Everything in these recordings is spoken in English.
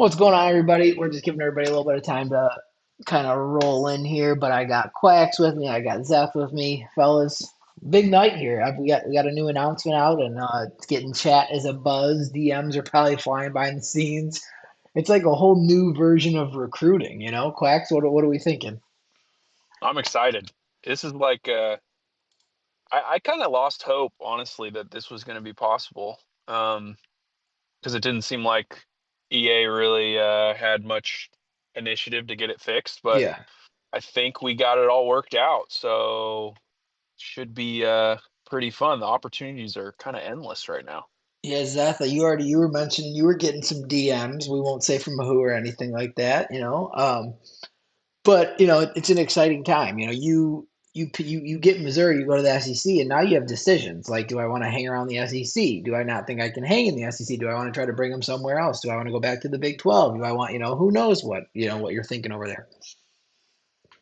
What's going on, everybody? We're just giving everybody a little bit of time to kind of roll in here, but I got Quacks with me, I got Zeph with me, fellas. Big night here. We got a new announcement out, and it's getting chat as a buzz. DMs are probably flying behind the scenes. It's like a whole new version of recruiting, Quacks, what are we thinking? I'm excited. This is like I kind of lost hope, honestly, that this was going to be possible. Because it didn't seem like EA really had much initiative to get it fixed, but Yeah. I think we got it all worked out. So should be pretty fun. The opportunities are kind of endless right now. Yeah, Zeph, you were mentioning you were getting some DMs. We won't say from who or anything like that. But it's an exciting time. You get Missouri, you go to the SEC, and now you have decisions like, do I want to hang around the SEC? Do I not think I can hang in the SEC? Do I want to try to bring them somewhere else? Do I want to go back to the Big 12? Do I want, who knows what you're thinking over there?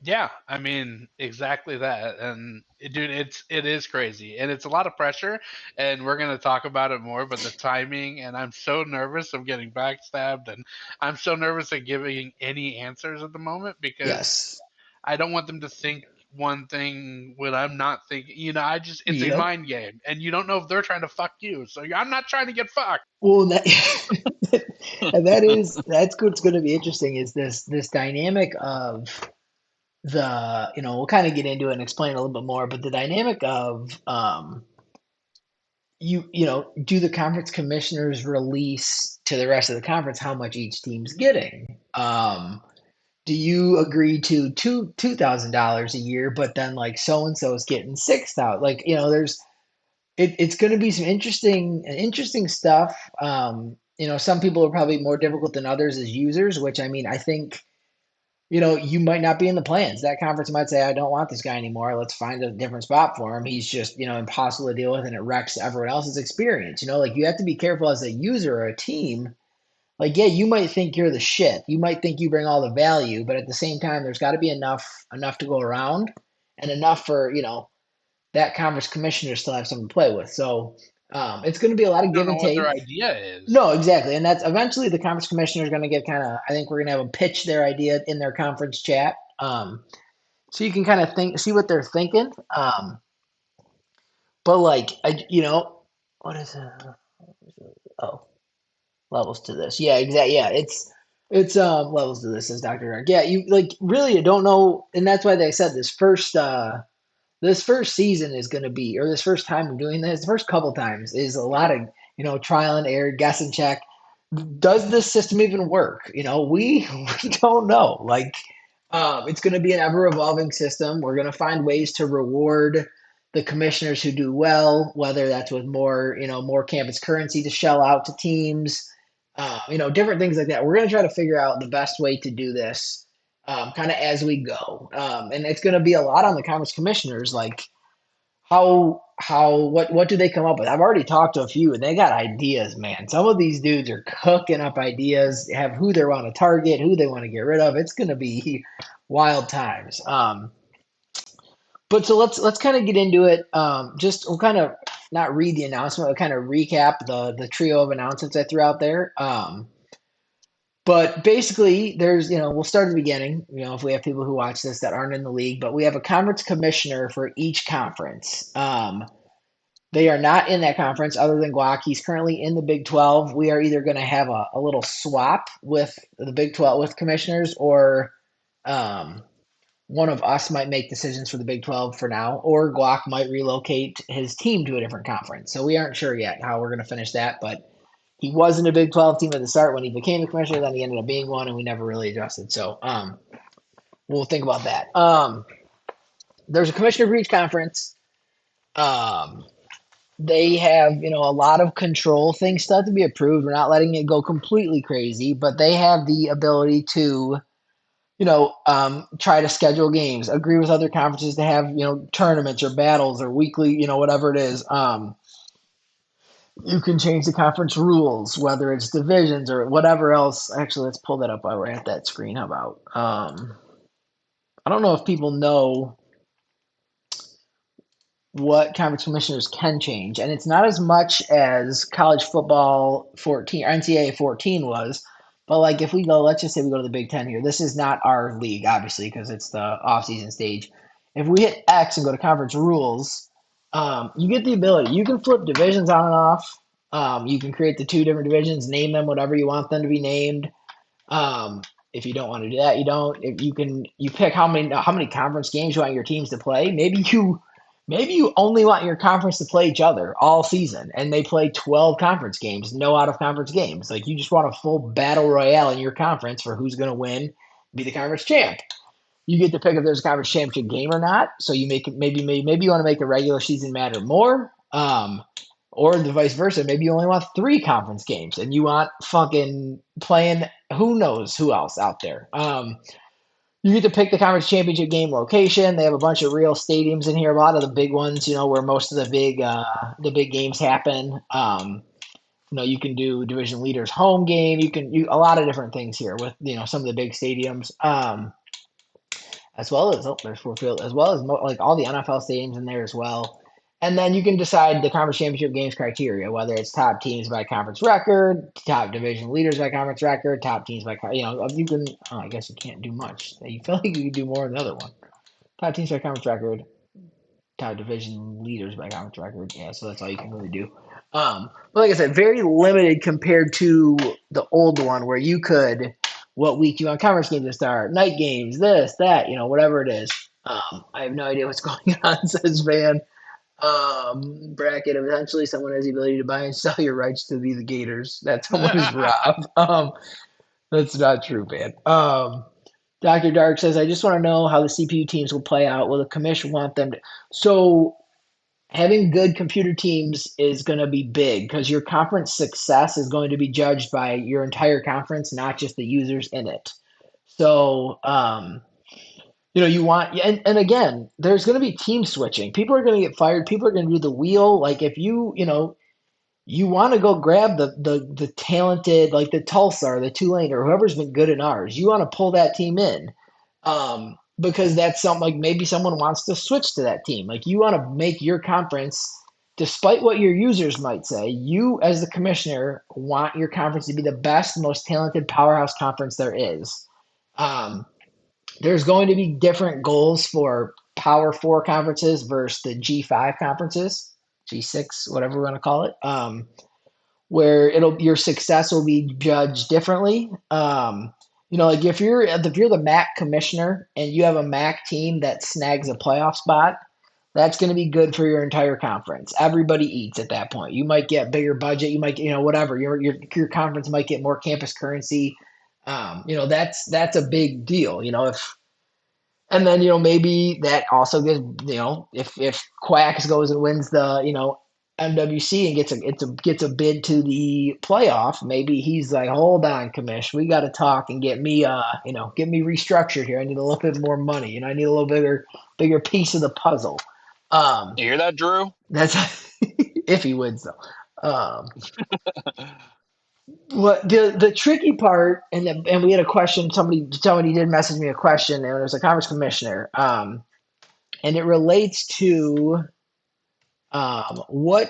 Yeah, I mean exactly that, and dude, it is crazy, and it's a lot of pressure, and we're gonna talk about it more. But the timing, and I'm so nervous of getting backstabbed, and I'm so nervous of giving any answers at the moment because Yes. I don't want them to think one thing when I'm not thinking. It's a Yep. mind game, and you don't know if they're trying to fuck you. So I'm not trying to get fucked. Well, and that's what's going to be interesting is this dynamic of we'll kind of get into it and explain a little bit more, but the dynamic of do the conference commissioners release to the rest of the conference how much each team's getting? Do you agree to $2,000 a year, but then like so and so is getting 6,000? Like it's going to be some interesting stuff. Some people are probably more difficult than others as users, which I mean I think you might not be in the plans. That conference might say, I don't want this guy anymore. Let's find a different spot for him. He's just, impossible to deal with and it wrecks everyone else's experience. Like you have to be careful as a user or a team. Like, yeah, you might think you're the shit. You might think you bring all the value, but at the same time, there's got to be enough to go around and enough for, that conference commissioner still have something to play with. So it's going to be a lot of I don't give know and what their take. idea is. No, exactly. And that's eventually the conference commissioner is going to get kind of, I think we're going to have them pitch their idea in their conference chat. So you can kind of see what they're thinking. But like, what is it? Oh, levels to this. Yeah, exactly. Yeah, it's levels to this, as Dr. Dark. Yeah, you like really don't know. And that's why they said this first season is going to be, or this first time of doing this, the first couple times is a lot of, trial and error, guess and check. Does this system even work? We don't know. Like, it's going to be an ever evolving system. We're going to find ways to reward the commissioners who do well, whether that's with more campus currency to shell out to teams, different things like that. We're going to try to figure out the best way to do this kind of as we go. And it's going to be a lot on the conference commissioners, like what do they come up with? I've already talked to a few and they got ideas, man. Some of these dudes are cooking up ideas, have who they want to target, who they want to get rid of. It's going to be wild times. But so let's kind of get into it. Just we'll kind of not read the announcement, we'll kind of recap the trio of announcements I threw out there. But basically, we'll start at the beginning. If we have people who watch this that aren't in the league, but we have a conference commissioner for each conference. They are not in that conference other than Glock. He's currently in the Big 12. We are either going to have a little swap with the Big 12 with commissioners, or um, one of us might make decisions for the Big 12 for now, or Glock might relocate his team to a different conference. So we aren't sure yet how we're going to finish that, but he wasn't a Big 12 team at the start when he became a commissioner. Then he ended up being one, and we never really adjusted. So we'll think about that. There's a commissioner for each conference. Um, they have a lot of control. Things still have to be approved. We're not letting it go completely crazy, but they have the ability to try to schedule games, agree with other conferences to have tournaments or battles or weekly, whatever it is. You can change the conference rules, whether it's divisions or whatever else. Actually, let's pull that up while we're at that screen. How about I don't know if people know what conference commissioners can change, and it's not as much as college football 14 or NCAA 14 was. But like if we go, let's just say we go to the Big Ten here. This is not our league, obviously, because it's the off-season stage. If we hit X and go to conference rules, you get the ability. You can flip divisions on and off. You can create the two different divisions, name them whatever you want them to be named. Um, if you don't want to do that, you don't. If you can, you pick how many conference games you want your teams to play. Maybe you only want your conference to play each other all season, and they play 12 conference games, no out of conference games. Like you just want a full battle royale in your conference for who's going to win, be the conference champ. You get to pick if there's a conference championship game or not. So you make it maybe you want to make the regular season matter more. Or the vice versa. Maybe you only want three conference games and you want fucking playing who knows who else out there. You get to pick the conference championship game location. They have a bunch of real stadiums in here, a lot of the big ones, where most of the big games happen. You can do division leaders home game. You a lot of different things here with some of the big stadiums. As well as there's Ford Field, as well as like all the NFL stadiums in there as well. And then you can decide the conference championship games criteria, whether it's top teams by conference record, top division leaders by conference record, top teams by you can. Oh, I guess you can't do much. You feel like you can do more than the other one. Top teams by conference record, top division leaders by conference record. Yeah, so that's all you can really do. But like I said, very limited compared to the old one where you could what week you want conference games to start, night games, this, that, whatever it is. I have no idea what's going on, says Van. Bracket, eventually someone has the ability to buy and sell your rights to be the Gators. That someone is Rob. That's not true, man. Dr. Dark says, I just want to know how the CPU teams will play out. Will the commission want them to? So having good computer teams is going to be big because your conference success is going to be judged by your entire conference, not just the users in it. So, you want, and again, there's going to be team switching. People are going to get fired. People are going to do the wheel. Like if you want to go grab the talented, like the Tulsa or the Tulane or whoever's been good in ours, you want to pull that team in. Because that's something like maybe someone wants to switch to that team. Like you want to make your conference, despite what your users might say, you as the commissioner want your conference to be the best, most talented powerhouse conference there is. There's going to be different goals for Power Four conferences versus the G5 conferences, G6, whatever we're going to call it. Where your success will be judged differently. Like if you're the MAC commissioner and you have a MAC team that snags a playoff spot, that's going to be good for your entire conference. Everybody eats at that point. You might get bigger budget. You might whatever your conference might get more campus currency. That's a big deal. If and then maybe that also gives if Quacks goes and wins the MWC and gets a bid to the playoff, maybe he's like, hold on, commish, we got to talk and get me restructured here. I need a little bit more money. I need a little bigger piece of the puzzle. You hear that, Drew? That's if he wins though. What the tricky part, and we had a question. Somebody did message me a question, and it was a conference commissioner, and it relates to what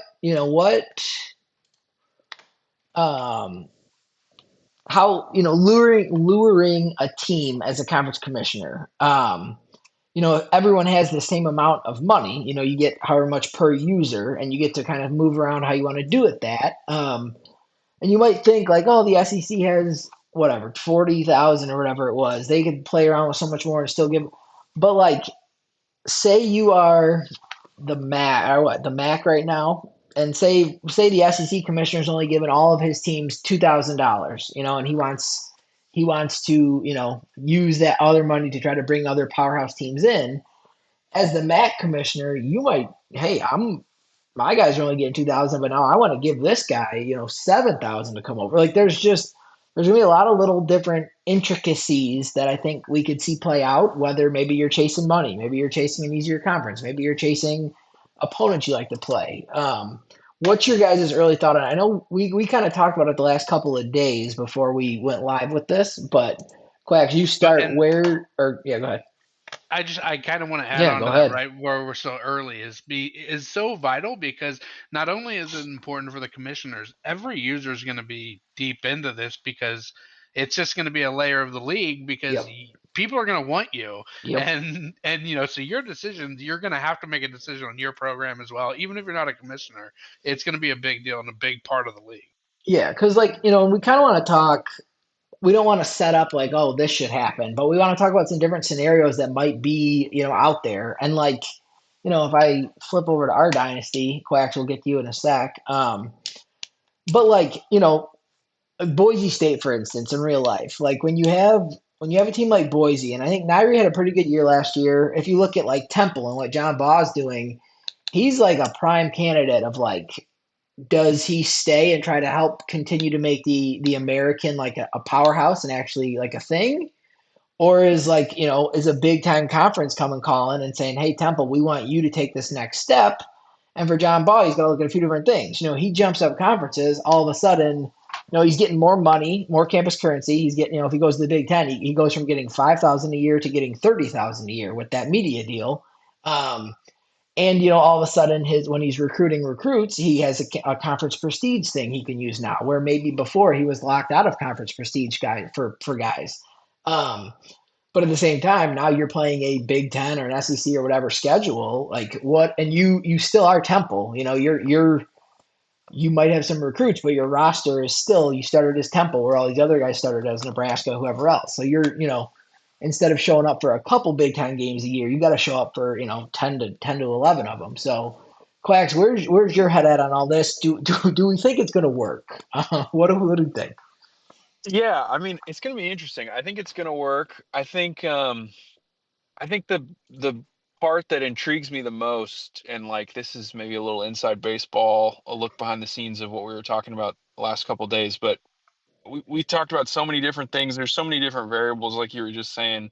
um, how luring a team as a conference commissioner. Everyone has the same amount of money. You get however much per user, and you get to kind of move around how you want to do it. And you might think like, oh, the SEC has whatever 40,000 or whatever it was. They could play around with so much more and still give. But like, say you are the MAC or what the MAC right now, and say the SEC commissioner is only giving all of his teams $2,000, and he wants to use that other money to try to bring other powerhouse teams in. As the MAC commissioner, you might, hey, my guys are only getting 2,000, but now I want to give this guy 7,000 to come over. Like there's gonna be a lot of little different intricacies that I think we could see play out. Whether maybe you're chasing money, maybe you're chasing an easier conference, maybe you're chasing opponents you like to play. What's your guys' early thought on it? I know we kind of talked about it the last couple of days before we went live with this, but Quacks, you start And where or yeah, go ahead. I kind of want to add Yeah, on go to that, ahead. right where we're so early is so vital because not only is it important for the commissioners, every user is going to be deep into this because it's just going to be a layer of the league because Yep. people are going to want you, Yep. and so your decisions, you're going to have to make a decision on your program as well, even if you're not a commissioner. It's going to be a big deal and a big part of the league. Yeah, because we kind of want to talk. We don't want to set up like, oh, this should happen, but we want to talk about some different scenarios that might be, out there. And like, if I flip over to our dynasty, Quacks will get to you in a sec. But like, Boise State, for instance, in real life, like when you have a team like Boise, and I think Nairi had a pretty good year last year. If you look at like Temple and what John Ball's doing, he's like a prime candidate of like, does he stay and try to help continue to make the American like a powerhouse and actually like a thing? Or is like, is a big time conference coming calling and saying, hey, Temple, we want you to take this next step. And for John Ball, he's got to look at a few different things. He jumps up conferences, all of a sudden, he's getting more money, more campus currency. He's getting, if he goes to the Big Ten, he goes from getting 5,000 a year to getting 30,000 a year with that media deal. And all of a sudden, his when he's recruiting recruits, he has a conference prestige thing he can use now, where maybe before he was locked out of conference prestige guy for guys. Um, but at the same time, now you're playing a Big Ten or an SEC or whatever schedule. Like what? And you still are Temple. You might have some recruits, but your roster is still you started as Temple, where all these other guys started as Nebraska, whoever else. So instead of showing up for a couple Big Ten games a year, you got to show up for 10 to 11 of them. So Quacks, where's your head at on all this? Do we think it's going to work? What do you think? Yeah, I mean, it's going to be interesting. I think it's going to work. I think the part that intrigues me the most, and like this is maybe a little inside baseball, a look behind the scenes of what we were talking about the last couple of days, but we talked about so many different things. There's so many different variables, like you were just saying.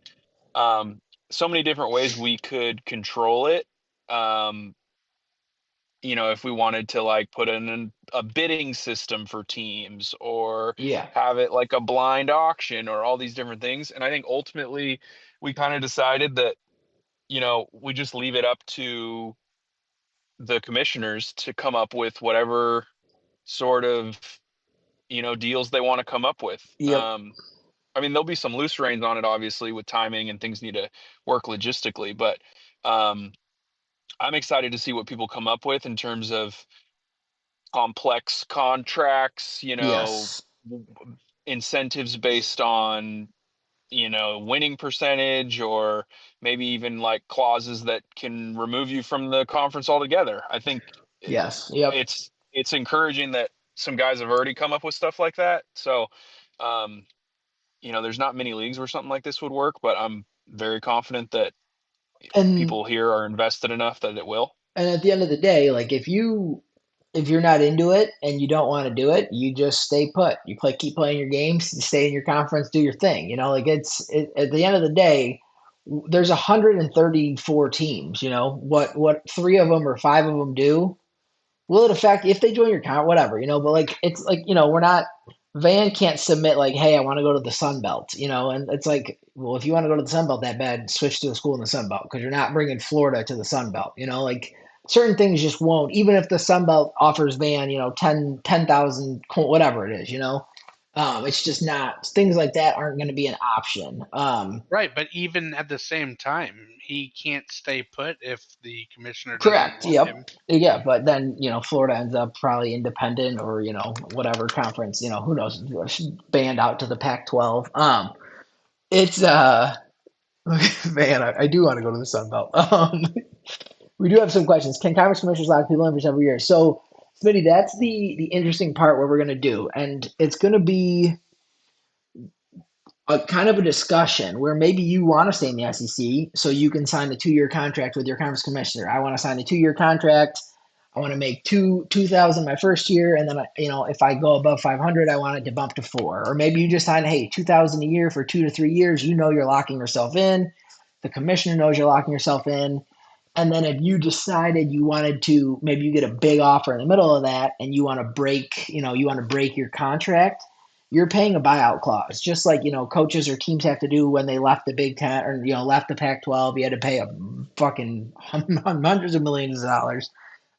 Um, so many different ways we could control it. Um, if we wanted to like put in a bidding system for teams or Yeah. have it like a blind auction or all these different things. And I think ultimately we kind of decided that, we just leave it up to the commissioners to come up with whatever sort of, deals they want to come up with. Yep. I mean, there'll be some loose reins on it, obviously, with timing and things need to work logistically, but um, I'm excited to see what people come up with in terms of complex contracts, Yes. incentives based on, winning percentage, or maybe even like clauses that can remove you from the conference altogether. I think Yes. Yep. it's encouraging that some guys have already come up with stuff like that. So, um, there's not many leagues where something like this would work, but I'm very confident that And people here are invested enough that it will. And at the end of the day, like if you're not into it and you don't want to do it, you just stay put. Keep playing your games, stay in your conference, do your thing. At the end of the day, there's 134 teams. What three of them or five of them do will it affect if they join your account, whatever, but like it's like, we're not Van can't submit like, hey, I want to go to the Sun Belt, and it's like, well, if you want to go to the Sun Belt that bad, switch to a school in the Sun Belt because you're not bringing Florida to the Sun Belt, like certain things just won't, even if the Sun Belt offers Van, 10,000, whatever it is, it's just not, things like that aren't going to be an option. Right, but even at the same time, he can't stay put if the commissioner doesn't Correct. want Yep. him. Yeah, but then Florida ends up probably independent or whatever conference who knows, banned out to the Pac-12. It's man, I do want to go to the Sun Belt. We do have some questions. Can conference commissioners lock people in for several years? So, Smitty, that's the interesting part what we're gonna do, and it's gonna be a kind of a discussion where maybe you want to stay in the SEC so you can sign the 2 year contract with your conference commissioner. I want to sign the 2 year contract. I want to make 2,000 my first year, and then if I go above 500, I want it to bump to 4. Or maybe you just sign, hey, 2,000 a year for 2 to 3 years. You're locking yourself in. The commissioner knows you're locking yourself in. And then if you decided you wanted to, maybe you get a big offer in the middle of that, and you want to break your contract, you're paying a buyout clause, just like coaches or teams have to do when they left the Big Ten or left the Pac-12. You had to pay a fucking hundreds of millions of dollars.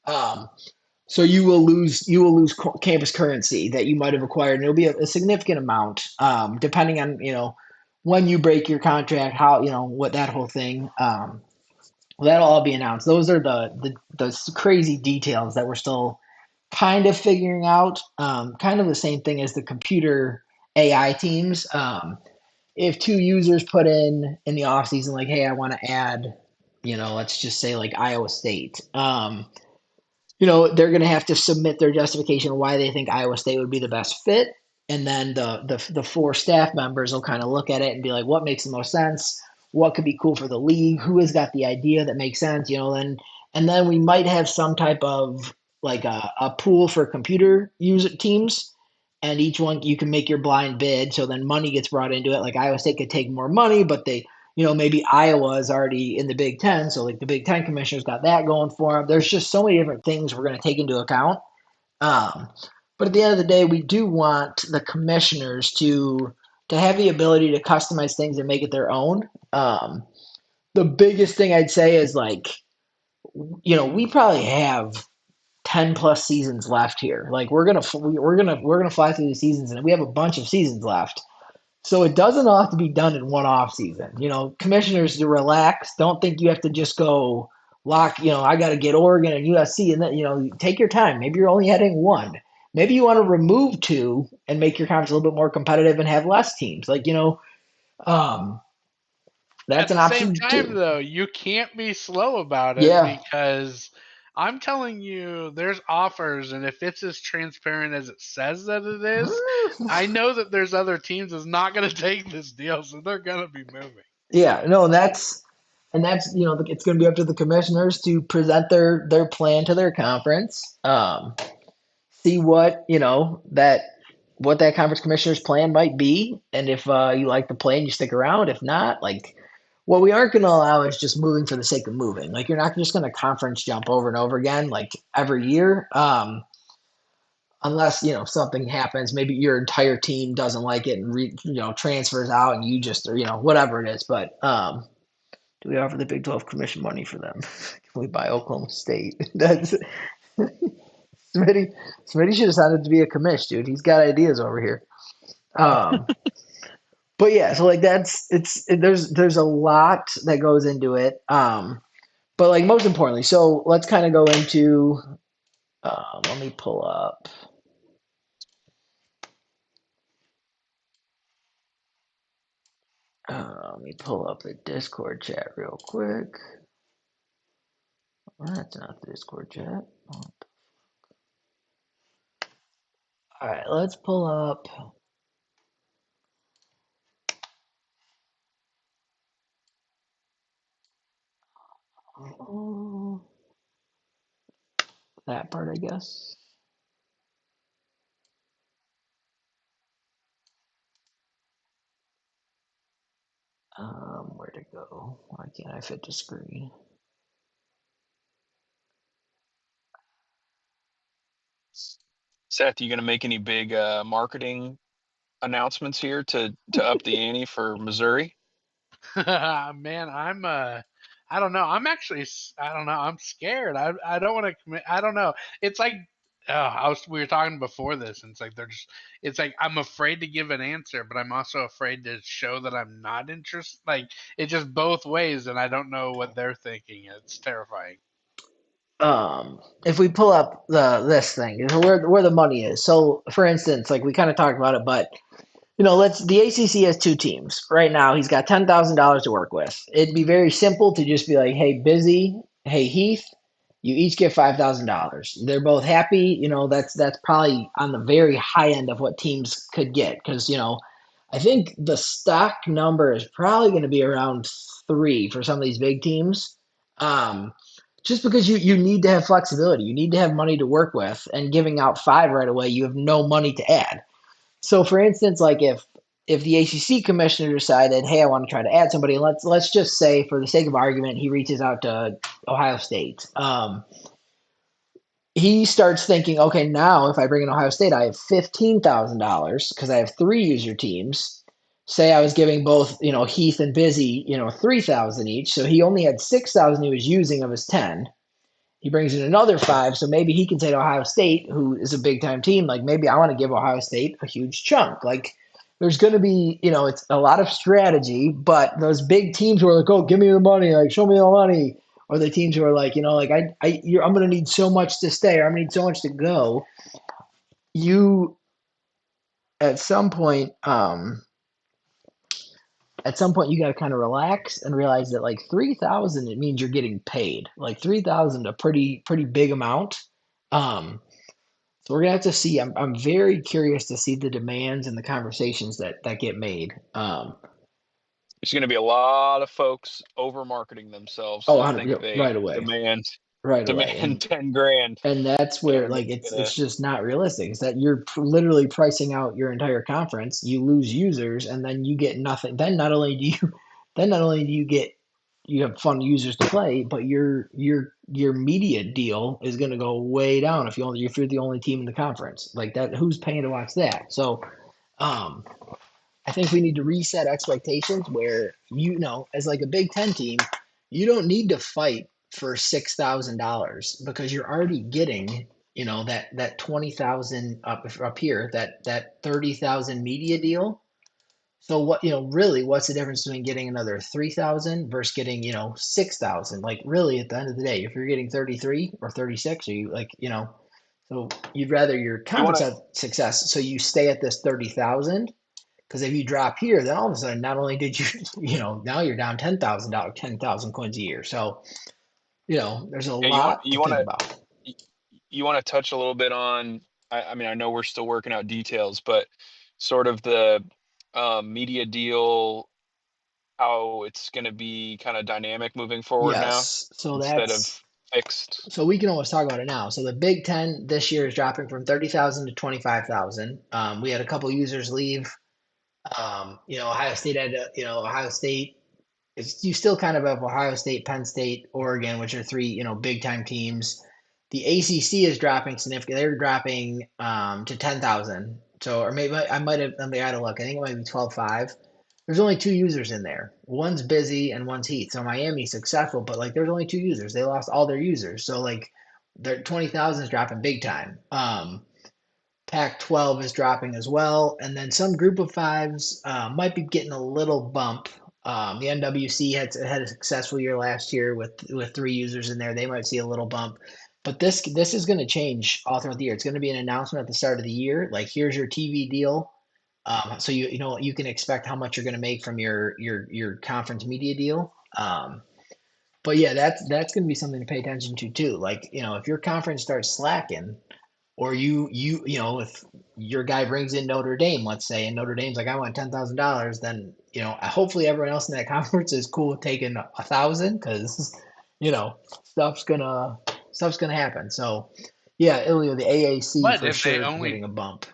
Um, So you will lose campus currency that you might have acquired, and it'll be a significant amount, depending on when you break your contract, how what that whole thing. Well, that'll all be announced. Those are the crazy details that we're still kind of figuring out. Kind of the same thing as the computer AI teams. If two users put in the off season, like, hey, I want to add, let's just say like Iowa State. They're going to have to submit their justification why they think Iowa State would be the best fit, and then the four staff members will kind of look at it and be like, what makes the most sense? What could be cool for the league? Who has got the idea that makes sense? And then we might have some type of like a pool for computer user teams, and each one you can make your blind bid. So then money gets brought into it. Like Iowa State could take more money, but maybe Iowa is already in the Big Ten, so like the Big Ten commissioners got that going for them. There's just so many different things we're going to take into account. Um, but at the end of the day, we do want the commissioners to have the ability to customize things and make it their own. The biggest thing I'd say is like, we probably have 10 plus seasons left here. Like we're gonna fly through the seasons, and we have a bunch of seasons left. So it doesn't all have to be done in one off season. Commissioners to relax. Don't think you have to just go lock. I got to get Oregon and USC, and then take your time. Maybe you're only adding one. Maybe you want to remove two and make your conference a little bit more competitive and have less teams. Um, that's At an the same option time, too. though, you can't be slow about it Yeah. because I'm telling you, there's offers, and if it's as transparent as it says that it is, I know that there's other teams that's not going to take this deal, so they're going to be moving. Yeah. No, and that's it's going to be up to the commissioners to present their plan to their conference. See what that conference commissioner's plan might be, and if you like the plan, you stick around. If not, like what we aren't going to allow is just moving for the sake of moving. Like you're not just going to conference jump over and over again, like every year, unless something happens. Maybe your entire team doesn't like it and transfers out, and you just or whatever it is. But do we offer the Big 12 commission money for them? Can we buy Oklahoma State? That's Smitty. Smitty should have signed up to be a commish, dude. He's got ideas over here. Um, but yeah, so like there's a lot that goes into it. But like most importantly, so let's kind of go into. Let me pull up. Let me pull up the Discord chat real quick. Well, that's not the Discord chat. All right, let's pull up. Oh, that part, I guess. Where to go? Why can't I fit the screen? Seth, you going to make any big marketing announcements here to up the ante for Missouri? Man, I don't know. I don't know. I'm scared. I don't want to commit. I don't know. It's like, we were talking before this, and it's like I'm afraid to give an answer, but I'm also afraid to show that I'm not interested. Like it's just both ways, and I don't know what they're thinking. It's terrifying. If we pull up this thing, where the money is. So, for instance, like we kind of talked about it, but let's the ACC has two teams right now. He's got $10,000 to work with. It'd be very simple to just be like, hey, Busy, hey, Heath, you each get $5,000. They're both happy. That's probably on the very high end of what teams could get because I think the stock number is probably going to be around three for some of these big teams. Um, just because you need to have flexibility, you need to have money to work with, and giving out five right away, you have no money to add. So, for instance, like if the ACC commissioner decided, hey, I want to try to add somebody, let's just say, for the sake of argument, he reaches out to Ohio State. He starts thinking, okay, now if I bring in Ohio State, I have $15,000 because I have three user teams. Say I was giving both, Heath and Busy, 3,000 each, so he only had 6,000 he was using of his 10. he brings in another 5, so maybe he can say to Ohio State, who is a big time team, like maybe I want to give Ohio State a huge chunk. Like there's going to be, it's a lot of strategy, but those big teams who are like, oh, give me the money, like show me the money, or the teams who are like, I'm going to need so much to stay, or I'm going to need so much to go. You at some point, you got to kind of relax and realize that like 3,000, it means you're getting paid. Like 3,000, a pretty big amount. So we're gonna have to see. I'm very curious to see the demands and the conversations that get made. There's going to be a lot of folks over marketing themselves Oh, that think they right away, demand right away, demand 10 grand, and that's where and like it's it's gonna. just not realistic. Is that you're literally pricing out your entire conference. You lose users, and then you get nothing. Then not only do you have fun users to play, but your media deal is going to go way down if you're the only team in the conference like that. Who's paying to watch that? So, um, I think we need to reset expectations where as like a Big Ten team, you don't need to fight for $6,000 because you're already getting that 20,000 up here, that 30,000 media deal. So what, really, what's the difference between getting another 3,000 versus getting, 6,000? Like really at the end of the day, if you're getting 33 or 36, or you like, so you'd rather your You want conference have success. So you stay at this 30,000, because if you drop here, then all of a sudden, not only did you, now you're down $10,000, 10,000 coins a year. So, there's a yeah, you want lot to you want think to about. you want to touch a little bit on. I mean, I know we're still working out details, but sort of the media deal, how it's going to be kind of dynamic moving forward now Yes. So instead of that's fixed. So we can almost talk about it now. So the Big Ten this year is dropping from 30,000 to 25,000. We had a couple users leave. Ohio State Ohio State you still kind of have Ohio State, Penn State, Oregon, which are three, big time teams. The ACC is dropping significantly. They're dropping to 10,000. So, or maybe I might have, let me add a look. I think it might be 12.5. There's only two users in there. One's busy and one's Heat. So Miami's successful, but like there's only two users. They lost all their users. So like their 20,000 is dropping big time. Pac-12 is dropping as well, and then some group of fives might be getting a little bump. The NWC had a successful year last year with three users in there. They might see a little bump, but this is going to change all throughout the year. It's going to be an announcement at the start of the year, like here's your TV deal. So you can expect how much you're going to make from your conference media deal. But yeah, that's going to be something to pay attention to too. Like if your conference starts slacking, or if your guy brings in Notre Dame, let's say, and Notre Dame's like, I want $10,000, then hopefully everyone else in that conference is cool with taking 1,000, because you know stuff's gonna stuff's gonna happen. So yeah, Ilya, the AAC But for sure getting a bump.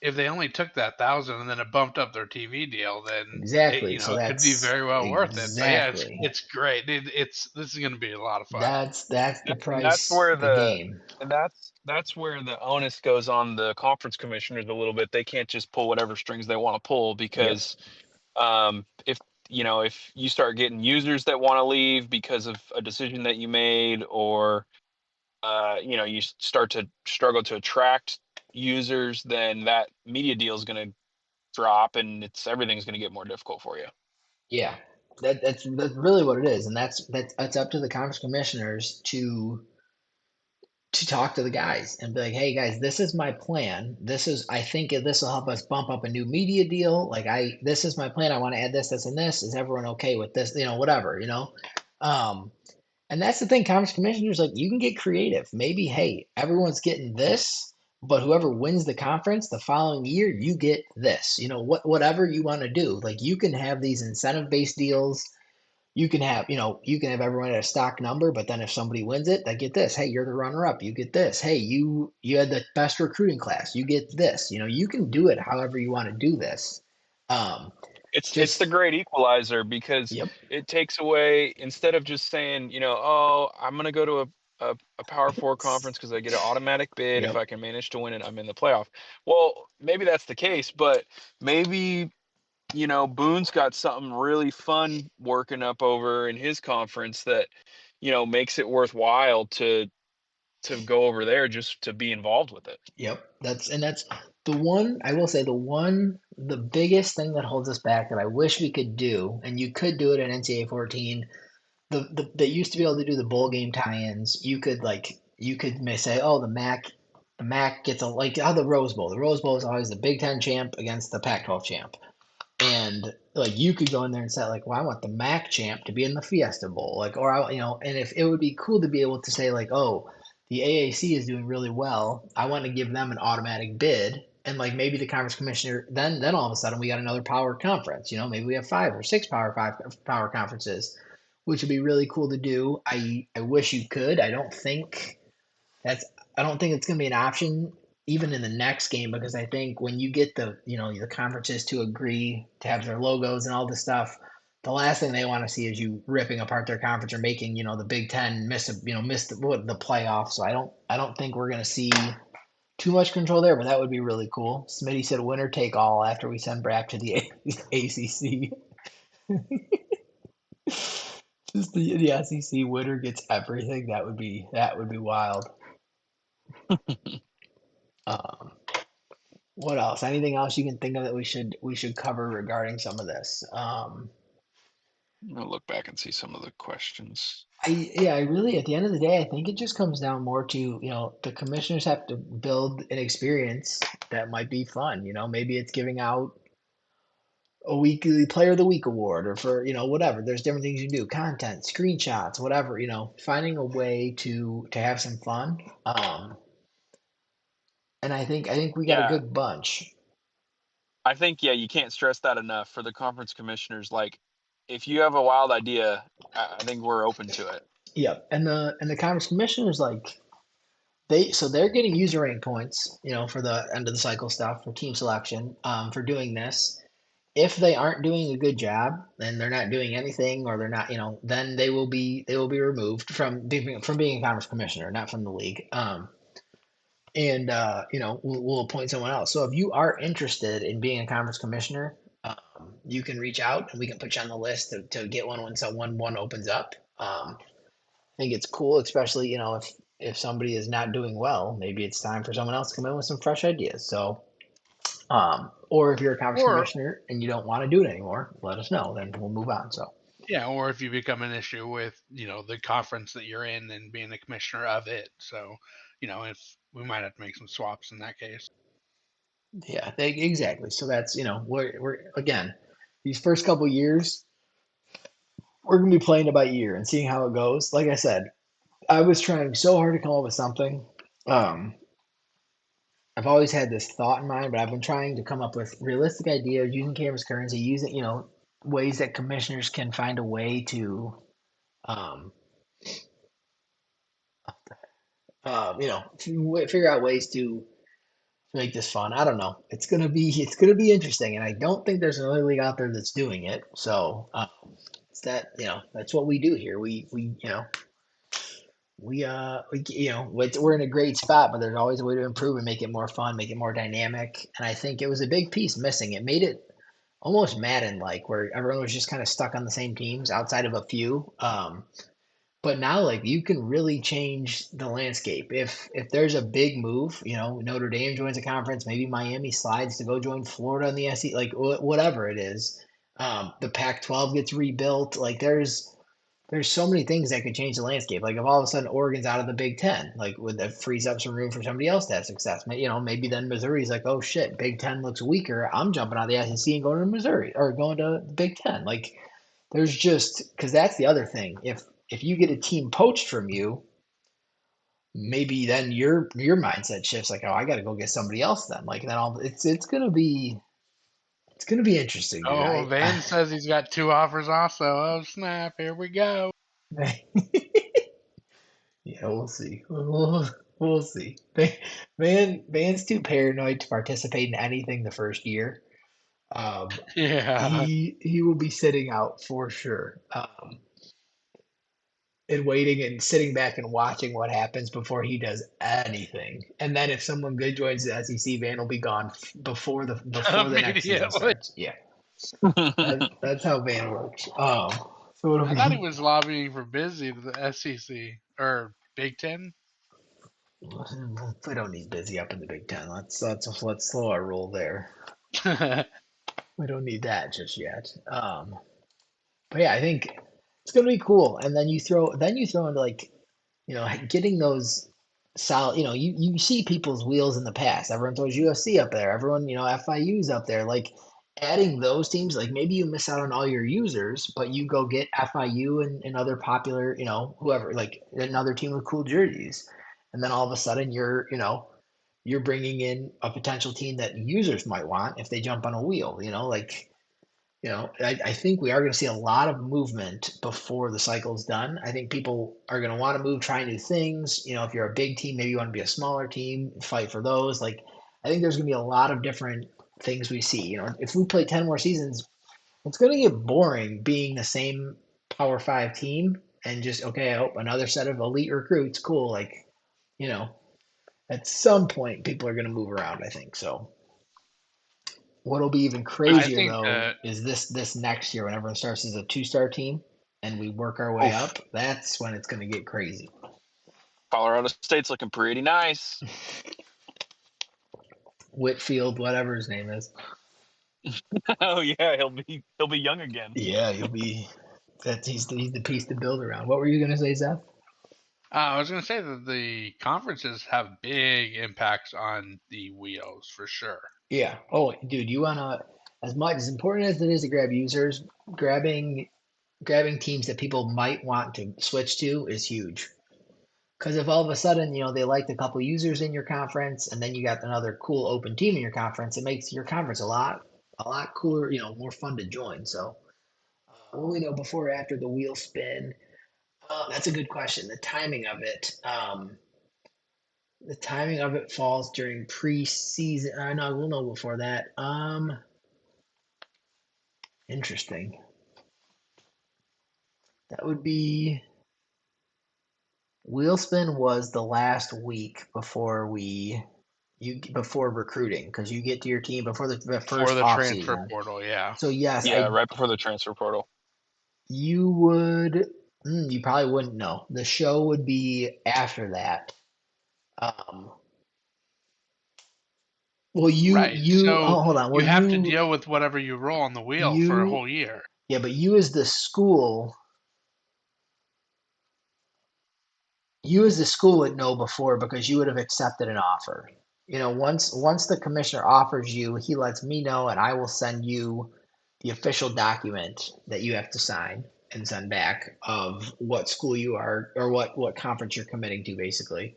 if they only took that 1,000 and then it bumped up their TV deal, then Exactly. So it could be that's very well worth it. So yeah, exactly it's great. This is going to be a lot of fun. that's the And that's price, where the game. that's where the onus goes on the conference commissioners a little bit. They can't just pull whatever strings they want to pull, Yep. because if if you start getting users that want to leave because of a decision that you made, or you start to struggle to attract users, then that media deal is going to drop, and everything's going to get more difficult for you. Yeah. That's really what it is, and that's up to the conference commissioners to talk to the guys and be like, hey guys, this is my plan. I think this will help us bump up a new media deal. Like this is my plan. I want to add this, this, and this. Is everyone okay with this? Whatever. Um, and that's the thing. Conference commissioners, like, you can get creative. Maybe, hey, everyone's getting this, but whoever wins the conference the following year, you get this. Whatever you want to do. Like you can have these incentive based deals. You can have everyone at a stock number, but then if somebody wins it, they get this. Hey, you're the runner up. You get this. Hey, you had the best recruiting class. You get this. You can do it however you want to do this. Um, It's the just great equalizer, because Yep, it takes away, instead of just saying, oh, I'm going to go to a Power Four conference because I get an automatic bid. If yep, I can manage to win it, I'm in the playoff. Well, maybe that's the case, but maybe Boone's got something really fun working up over in his conference that makes it worthwhile to go over there just to be involved with it. Yep. That's the one, I will say, the biggest thing that holds us back that I wish we could do, and you could do it in NCAA 14. They used to be able to do the bowl game tie-ins. You could may say, oh, the MAC gets like how the Rose Bowl. The Rose Bowl is always the Big Ten champ against the Pac-12 champ. And like you could go in there and say like, well, I want the MAC champ to be in the Fiesta Bowl, like, or and if it would be cool to be able to say like, oh, the AAC is doing really well, I want to give them an automatic bid, and like maybe the conference commissioner, then all of a sudden we got another power conference, maybe we have 5 or 6 power conferences, which would be really cool to do. I wish you could. That's I don't think it's going to be an option even in the next game, because I think when you get the conferences to agree to have their logos and all this stuff, the last thing they want to see is you ripping apart their conference or making the Big Ten miss the playoffs. So I don't think we're going to see too much control there, but that would be really cool. Smitty said winner take all after we send Brack to the ACC. Just the SEC winner gets everything. That would be wild. Um, what else? Anything else you can think of that we should cover regarding some of this? I'll look back and see some of the questions. I really, at the end of the day, I think it just comes down more to, the commissioners have to build an experience that might be fun. Maybe it's giving out a weekly Player of the Week award, or for, whatever. There's different things you can do, content, screenshots, whatever. Finding a way to have some fun. And I think we got a Yeah, good bunch. I think you can't stress that enough for the conference commissioners. Like, if you have a wild idea, I think we're open to it. Yep. And the conference commissioners, like, they're getting user rank points, for the end of the cycle stuff for team selection, for doing this. If they aren't doing a good job, then they're not doing anything, or they're not, then they will be removed from being a conference commissioner, not from the league. And we'll appoint someone else. So if you are interested in being a conference commissioner, you can reach out and we can put you on the list to get one when one opens up. I think it's cool, especially if somebody is not doing well, maybe it's time for someone else to come in with some fresh ideas. So, or if you're a conference Or commissioner and you don't want to do it anymore, let us know. Then we'll move on. So, yeah, or if you become an issue with the conference that you're in and being the commissioner of it. So, if we might have to make some swaps in that case. yeah, exactly. So that's we're again, these first couple years we're gonna be playing it by ear and seeing how it goes. Like I said, I was trying so hard to come up with something. Um, I've always had this thought in mind, but I've been trying to come up with realistic ideas using Canvas currency, using ways that commissioners can find a way to, um, figure out ways to make this fun. I don't know. It's gonna be interesting, and I don't think there's another league out there that's doing it. So it's that's what we do here. We're in a great spot, but there's always a way to improve and make it more fun, make it more dynamic. And I think it was a big piece missing. It made it almost Madden like, where everyone was just kind of stuck on the same teams outside of a few. But now, like, you can really change the landscape if there's a big move. Notre Dame joins a conference, maybe Miami slides to go join Florida in the SEC, like whatever it is. The Pac-12 gets rebuilt. Like, there's so many things that could change the landscape. Like, if all of a sudden Oregon's out of the Big Ten, like, would that frees up some room for somebody else to have success? Maybe then Missouri's like, oh shit, Big Ten looks weaker. I'm jumping out of the SEC and going to Missouri, or going to the Big Ten. Like, there's just, because that's the other thing. If you get a team poached from you, maybe then your mindset shifts. Like, oh, I got to go get somebody else then. Like, then it's gonna be interesting, dude. Oh, Van says he's got 2 offers also. Oh snap! Here we go. Yeah, we'll see. We'll see. Van's too paranoid to participate in anything the first year. Um, Yeah. he will be sitting out for sure, and waiting and sitting back and watching what happens before he does anything. And then if someone good joins the SEC, Van will be gone before the next season Immediately. starts. Yeah, that's how Van works. So it'll I thought he be. was lobbying for Busy to the SEC or Big Ten. We don't need busy up in the Big Ten. Let's slow our roll there. We don't need that just yet. But yeah, I think it's gonna be cool. And then you throw into like getting those solid. You see people's wheels in the past. Everyone throws USC up there. Everyone FIU's up there. Like adding those teams, like maybe you miss out on all your users, but you go get FIU and other popular, whoever, like another team with cool jerseys, and then all of a sudden you're bringing in a potential team that users might want if they jump on a wheel. Like I think we are going to see a lot of movement before the cycle's done. I think people are going to want to move, try new things. If you're a big team, maybe you want to be a smaller team, fight for those. Like, I think there's going to be a lot of different things we see. If we play 10 more seasons, it's going to get boring being the same Power Five team and just, okay, I hope another set of elite recruits. Cool. Like, you know, at some point, people are going to move around, I think. So, what'll be even I crazier think though is this next year when everyone starts as a two-star team and we work our way Oof. up. That's when it's going to get crazy. Colorado State's looking pretty nice. Whitfield, whatever his name is. Oh yeah, he'll be young again. Yeah, you'll be. He's the piece to build around. What were you going to say, Zeth? I was going to say that the conferences have big impacts on the wheels for sure. Yeah. Oh, dude, you wanna as much as important as it is to grab users, grabbing teams that people might want to switch to is huge. Because if all of a sudden, they liked a couple users in your conference, and then you got another cool open team in your conference, it makes your conference a lot cooler, more fun to join. So, what we know before or after the wheel spin? That's a good question. The timing of it falls during preseason. No, we'll know before that. Interesting. That would be wheel spin was the last week before recruiting because you get to your team before the For first the off transfer season. portal, yeah. So yes, Yeah, right before the transfer portal. you would you probably wouldn't know. The show would be after that. Um, well, Right. So hold on. Well, you have to deal with whatever you roll on the wheel for a you whole year. yeah, but you as the school would know before because you would have accepted an offer. Once the commissioner offers you, he lets me know, and I will send you the official document that you have to sign and send back of what school you are or what conference you're committing to, basically.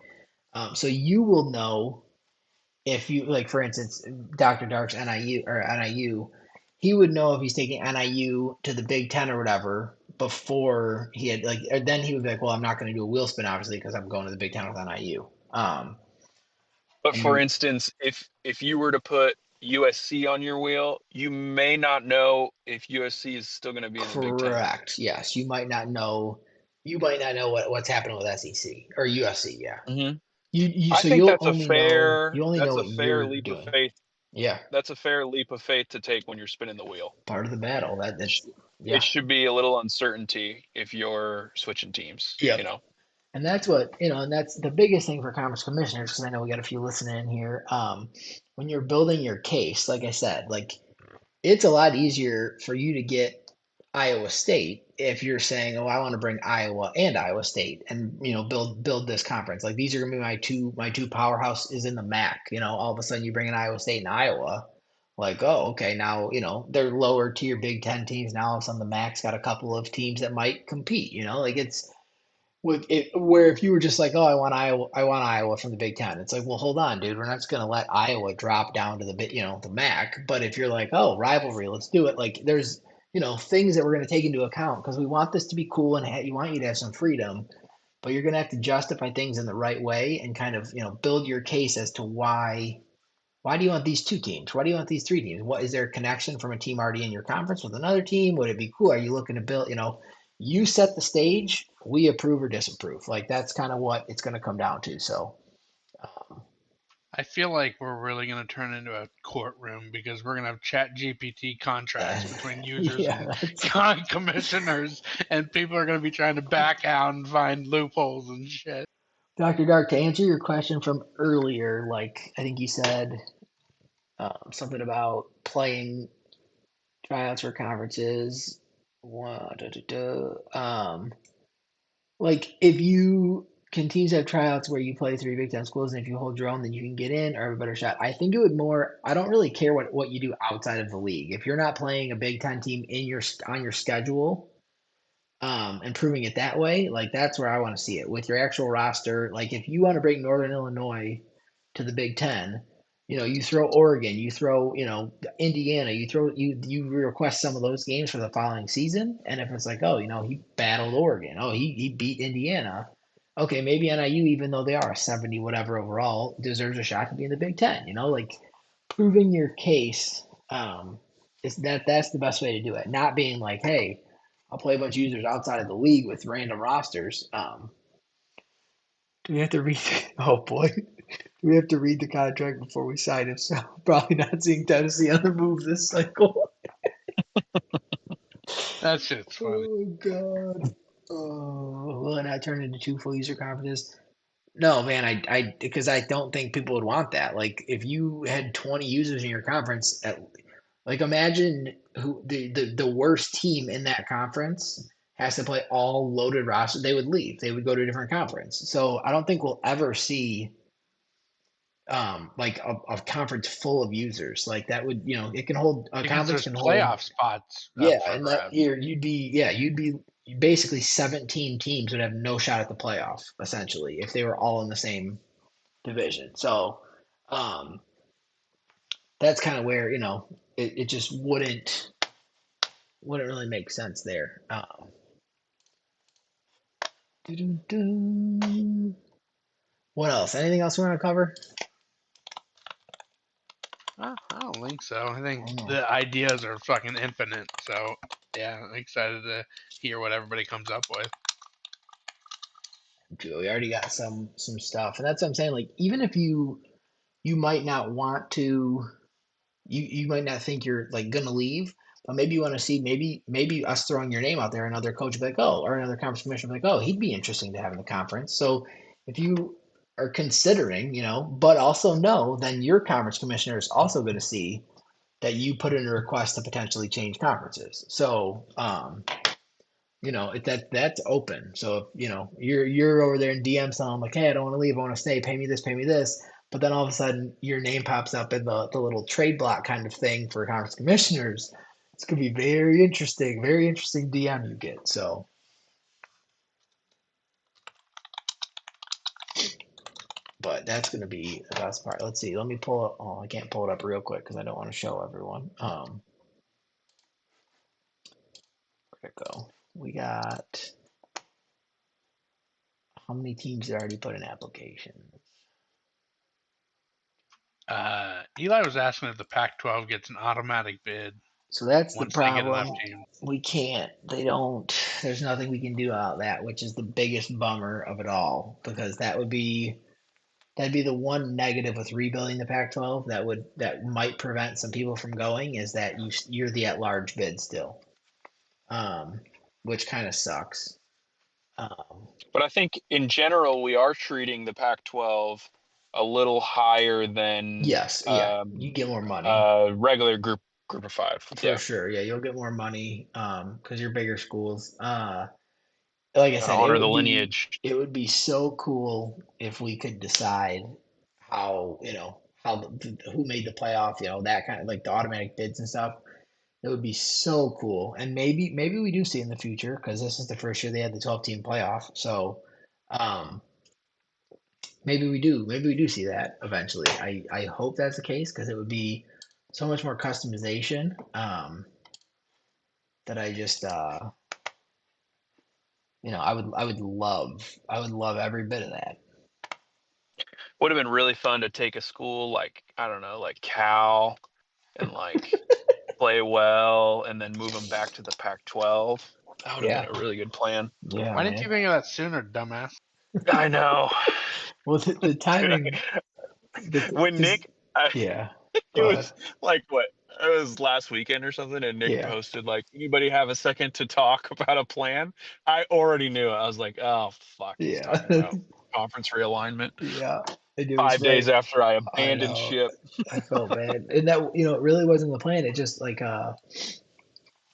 So you will know if you like, for instance, Dr. Dark's NIU, he would know if he's taking NIU to the Big Ten or whatever before he had like, or then he would be like, well, I'm not going to do a wheel spin obviously because I'm going to the Big Ten with NIU. But And for you instance, if you were to put USC on your wheel, you may not know if USC is still going to be in the Big Ten. correct, yes, you might not know what's happening with SEC or USC, yeah. hmm You I so think you'll only know you only know that's a what fair you're leap of doing. faith. Yeah, That's a fair leap of faith to take when you're spinning the wheel. part of the battle. It, sh- it Yeah, should be a little uncertainty if you're switching teams. yep. And that's and that's the biggest thing for conference commissioners, because I know we got a few listening in here. When you're building your case, like I said, like it's a lot easier for you to get Iowa State if you're saying, "Oh, I want to bring Iowa and Iowa State, and build this conference. Like these are gonna be my two powerhouse is in the MAC." All of a sudden you bring in Iowa State and Iowa, like, oh, okay, now they're lower tier Big Ten teams. Now all of a sudden the MAC's got a couple of teams that might compete. Like it's with it, where if you were just like, oh, I want Iowa from the Big Ten, it's like, well, hold on, dude, we're not just gonna let Iowa drop down to the MAC. But if you're like, oh, rivalry, let's do it. Like, there's things that we're gonna take into account because we want this to be cool and you want you to have some freedom, but you're gonna have to justify things in the right way and kind of build your case as to why do you want these two teams? Why do you want these three teams? What is there a connection from a team already in your conference with another team? Would it be cool? Are you looking to build? You set the stage. We approve or disapprove. Like that's kind of what it's going to come down to. So, um, I feel like we're really going to turn into a courtroom because we're going to have chat GPT contracts between users Yeah, and commissioners, and people are going to be trying to back out and find loopholes and shit. Dr. Dark, to answer your question from earlier, like I think you said something about playing tryouts for conferences. Like if you continue to have tryouts where you play three Big Ten schools, and if you hold your own, then you can get in or have a better shot. I think it would more. I don't really care what you do outside of the league. If you're not playing a Big Ten team in your on your schedule, improving it that way, like that's where I want to see it with your actual roster. Like if you want to bring Northern Illinois to the Big Ten, you throw Oregon, you throw, Indiana, you request some of those games for the following season. And if it's like, oh, he battled Oregon, oh, he beat Indiana. Okay, maybe NIU, even though they are a 70 whatever overall, deserves a shot to be in the Big Ten. Like proving your case, is that's the best way to do it. Not being like, hey, I'll play a bunch of users outside of the league with random rosters. Do we have to read? Oh boy, do we have to read the contract before we sign it? So probably not seeing Tennessee on the move this cycle. That shit's funny. Oh god. Oh, will it not turn into two full user conferences? No, man. Because I don't think people would want that. Like if you had 20 users in your conference, like imagine who the worst team in that conference has to play all loaded roster. They would leave. They would go to a different conference. So I don't think we'll ever see like a conference full of users. Like that would, it can hold a Because conference there's can hold, playoff spots yeah, up for and that grabs. year you'd be basically 17 teams would have no shot at the playoff essentially if they were all in the same division. So um that's kind of where, it just wouldn't really make sense there. What else? Anything else we want to cover? I don't think so. I think I don't know. the ideas are fucking infinite. So yeah, I'm excited to hear what everybody comes up with. We already got some stuff, and that's what I'm saying. Like even if you might not want to, you might not think you're like gonna leave, but maybe you want to see maybe us throwing your name out there, another coach will be like, oh, or another conference commissioner will be like, oh, he'd be interesting to have in the conference. So if you are considering, but also know, then your conference commissioner is also going to see that you put in a request to potentially change conferences. So that's open. So if you're over there in DM telling like, hey, I don't want to leave, I want to stay, pay me this. But then all of a sudden your name pops up in the little trade block kind of thing for conference commissioners. It's gonna be very interesting DM you get. So but that's gonna be the best part. Let's see. Let me pull it. Oh, I can't pull it up real quick because I don't want to show everyone. Where'd it go? We got how many teams already put in applications? Eli was asking if the Pac-12 gets an automatic bid So that's the once they get enough problem. teams. We can't. They don't. There's nothing we can do about that, which is the biggest bummer of it all, because that'd be the one negative with rebuilding the Pac-12 that might prevent some people from going is that you're the at-large bid still, um, which kind of sucks. But I think in general we are treating the Pac-12 a little higher than Yes, yeah, you get more money regular group of five. for Yeah, sure. Yeah, you'll get more money because you're bigger schools. Like I gotta said, honor the lineage. it would be so cool if we could decide how how who made the playoff, that kind of like the automatic bids and stuff. It would be so cool, and maybe we do see in the future because this is the first year they had the 12-team playoff. So um, maybe we do see that eventually. I hope that's the case because it would be so much more customization that I just I would love every bit of that. Would have been really fun to take a school like, I don't know, like Cal, and like play well and then move them back to the Pac-12. That would have Yeah, been a really good plan. yeah, Why didn't you man. think of that sooner, dumbass? I know. Well, the timing When Because Nick, I, yeah, it go ahead. was like what? It was last weekend or something, and Nick Yeah, posted like, "Anybody have a second to talk about a plan?" I already knew. I was like, "Oh fuck, he's yeah, talking about conference realignment." yeah. And it was 5 days right. after I I abandoned know. ship. I felt bad, and that it really wasn't the plan. It just like I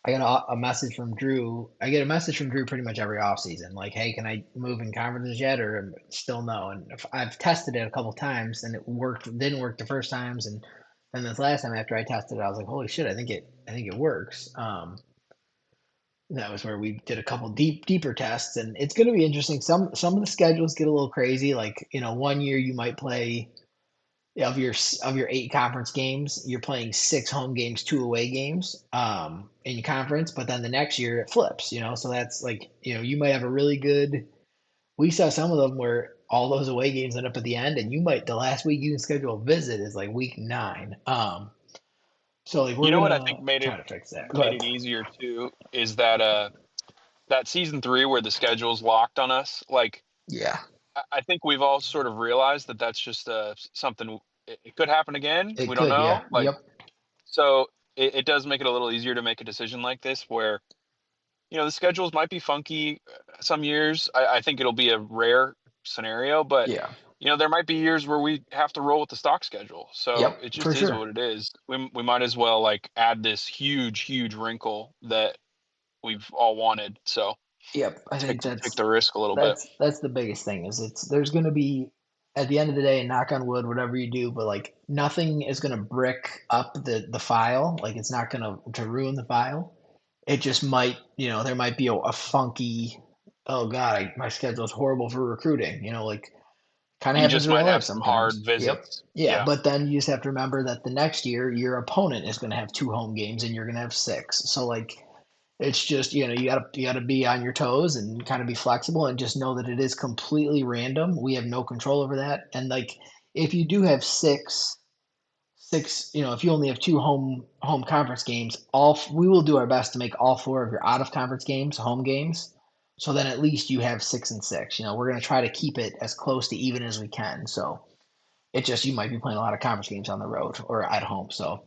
got a message from Drew. I get a message from Drew pretty much every offseason, like, "Hey, can I move in conferences yet?" Or still no. And if I've tested it a couple times, and it worked. Didn't work the first times, and then this last time after I tested it, I was like, "Holy shit! I think it works." That was where we did a couple deeper tests, and it's going to be interesting. Some of the schedules get a little crazy. Like one year you might play of your 8 conference games, you're playing 6 home games, 2 away games in your conference. But then the next year it flips. So that's like you might have a really good. We saw some of them where all those away games end up at the end, and the last week you can schedule a visit is like week 9. So like You we're know what I gonna think made try it to fix that. Go made ahead. it easier too is that season 3 where the schedule's locked on us. Like Yeah, I think we've all sort of realized that that's just something. It could happen again. it We don't could. Yeah. know. Like Yep. so, it does make it a little easier to make a decision like this where the schedules might be funky some years. I think it'll be a rare scenario, but Yeah. there might be years where we have to roll with the stock schedule. So it Yep. For just is sure. what it is. We might as well like add this huge wrinkle that we've all wanted. So Yep. I take think take the risk a little bit. that's the biggest thing is there's going to be at the end of the day, knock on wood, whatever you do, but like nothing is going to brick up the file. Like it's not going to ruin the file. It just might, there might be a funky, oh God, my schedule is horrible for recruiting. Like kind of You happens just in real might life have some hard sometimes. Yep. visits. Yeah, Yeah. but then you just have to remember that the next year your opponent is going to have 2 home games and you're going to have 6. So like it's just you gotta be on your toes and kind of be flexible and just know that it is completely random. We have no control over that. And like if you do have six, if you only have 2 home conference games, we will do our best to make all 4 of your out of conference games home games. So then at least you have 6 and 6. We're gonna try to keep it as close to even as we can. So it just you might be playing a lot of conference games on the road or at home. So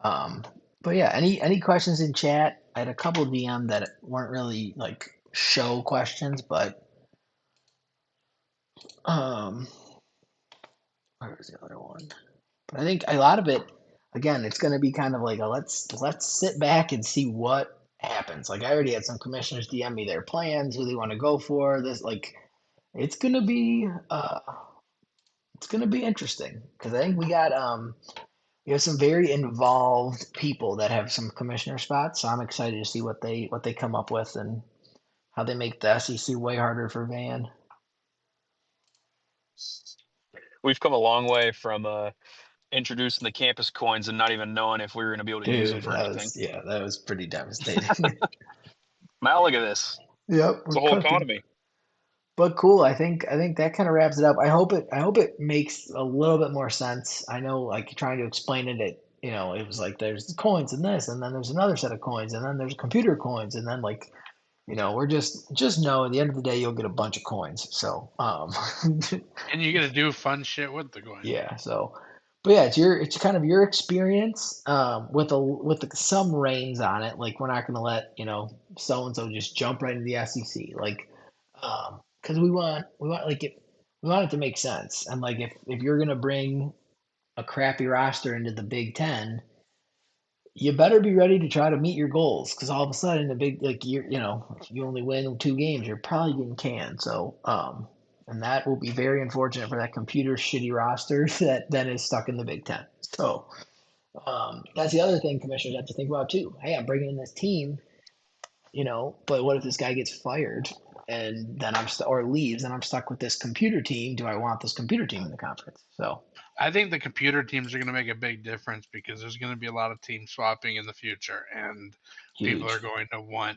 um, but yeah, any questions in chat? I had a couple DM that weren't really like show questions, but um, where was the other one? But I think a lot of it, again, it's going to be kind of like a let's sit back and see what happens. Like I already had some commissioners DM me their plans, who they want to go for. This like it's gonna be uh, it's gonna be interesting because I think we have some very involved people that have some commissioner spots. So I'm excited to see what they come up with and how they make the SEC way harder for Van. We've come a long way from introducing the campus coins and not even knowing if we were going to be able to use them Dude, for anything. that was pretty devastating. Now look at this. Yep, It's we're a whole cooking. economy. But cool. I think that kind of wraps it up. I hope it makes a little bit more sense. I know like trying to explain it was like there's the coins and this, and then there's another set of coins, and then there's computer coins, and then like we're just know at the end of the day you'll get a bunch of coins. So And you get to do fun shit with the coin. yeah. So, but yeah, it's kind of your experience with some reins on it. Like we're not going to let so and so just jump right into the SEC. Like, because we want like we want it to make sense. And like if you're going to bring a crappy roster into the Big Ten, you better be ready to try to meet your goals. Because all of a sudden, the big like if you only win 2 games, you're probably getting canned. So, and that will be very unfortunate for that computer shitty roster that then is stuck in the Big Ten. So, that's the other thing commissioners have to think about too. Hey, I'm bringing in this team, but what if this guy gets fired and then or leaves and I'm stuck with this computer team? Do I want this computer team in the conference? So, I think the computer teams are going to make a big difference because there's going to be a lot of team swapping in the future, and people are huge. going to want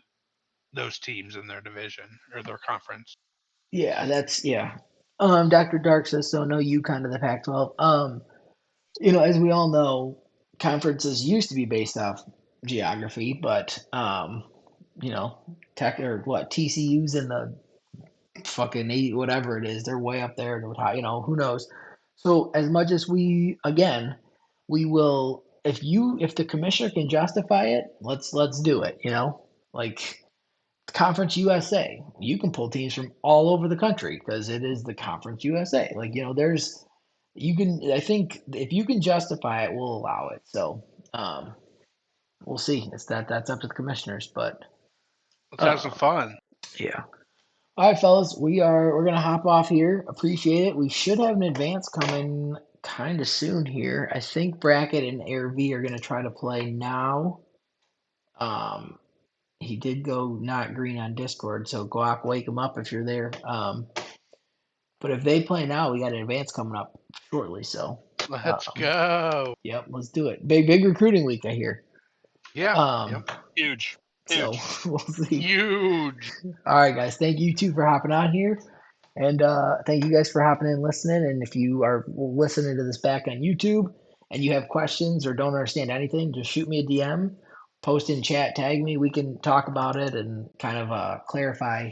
those teams in their division or their conference. Yeah, that's yeah. Dr. Dark says so. No, you kind of the Pac-12. As we all know, conferences used to be based off geography, but tech or what TCU's in the fucking 80, whatever it is, they're way up there. Who knows? So as much as we will if the commissioner can justify it, let's do it, you know? Like Conference USA, you can pull teams from all over the country because it is the Conference USA. Like, you know, there's you can I think if you can justify it, we'll allow it. So we'll see. That's up to the commissioners, but Let's have some um fun. yeah. All right, fellas, we're gonna hop off here. Appreciate it. We should have an advance coming kind of soon here. I think Bracket and Air V are gonna try to play now. Um, he did go not green on Discord, so Glock, wake him up if you're there. But if they play now, we got an advance coming up shortly. So, Let's um, go. yep, let's do it. Big recruiting week, I hear. Yeah. Um, Yep. Huge, so huge. we'll see. Huge. All right, guys, thank you too for hopping on here. And thank you guys for hopping in and listening. And if you are listening to this back on YouTube and you have questions or don't understand anything, just shoot me a DM, post in chat, tag me. We can talk about it and kind of clarify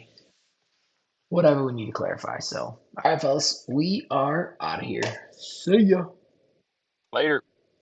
whatever we need to clarify. So, all right, fellas, we are out of here. See ya. Later.